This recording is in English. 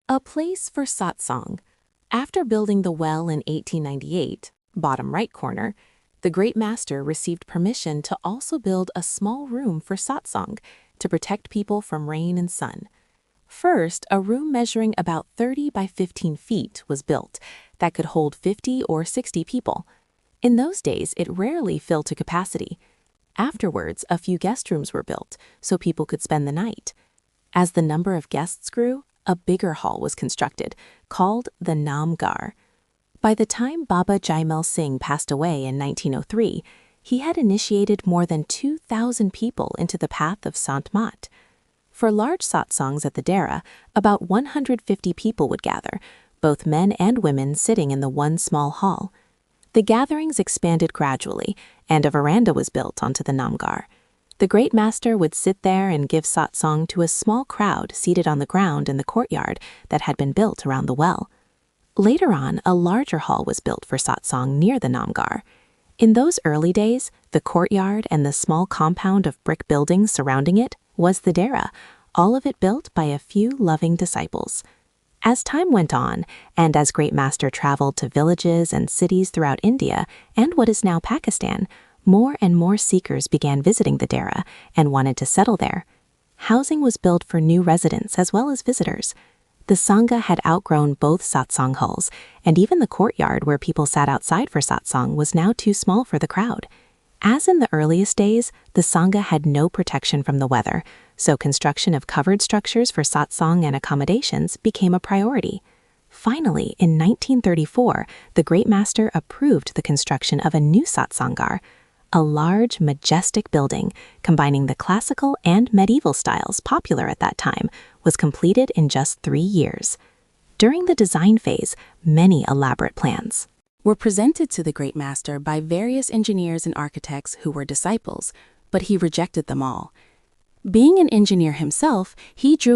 A place for satsang. After building the well in 1898, bottom right corner, the great master received permission to also build a small room for satsang to protect people from rain and sun. First, a room measuring about 30 by 15 feet was built that could hold 50 or 60 people. In those days, it rarely filled to capacity. Afterwards, a few guest rooms were built so people could spend the night. As the number of guests grew, a bigger hall was constructed, called the Namgar. By the time Baba Jaimal Singh passed away in 1903, he had initiated more than 2,000 people into the path of Sant Mat. For large satsangs at the Dera, about 150 people would gather, both men and women sitting in the one small hall. The gatherings expanded gradually, and a veranda was built onto the Namgar. The great master would sit there and give satsang to a small crowd seated on the ground in the courtyard that had been built around the well. Later on, a larger hall was built for satsang near the Namgar. In those early days, the courtyard and the small compound of brick buildings surrounding it was the Dera, all of it built by a few loving disciples. As time went on, and as Great Master traveled to villages and cities throughout India and what is now Pakistan, more and more seekers began visiting the Dera and wanted to settle there. Housing was built for new residents as well as visitors. The Sangha had outgrown both satsang halls, and even the courtyard where people sat outside for satsang was now too small for the crowd. As in the earliest days, the Sangha had no protection from the weather, so construction of covered structures for satsang and accommodations became a priority. Finally, in 1934, the Great Master approved the construction of a new satsangar. A large, majestic building, combining the classical and medieval styles popular at that time, was completed in just 3 years. During the design phase, many elaborate plans were presented to the Great Master by various engineers and architects who were disciples, but he rejected them all. Being an engineer himself, he drew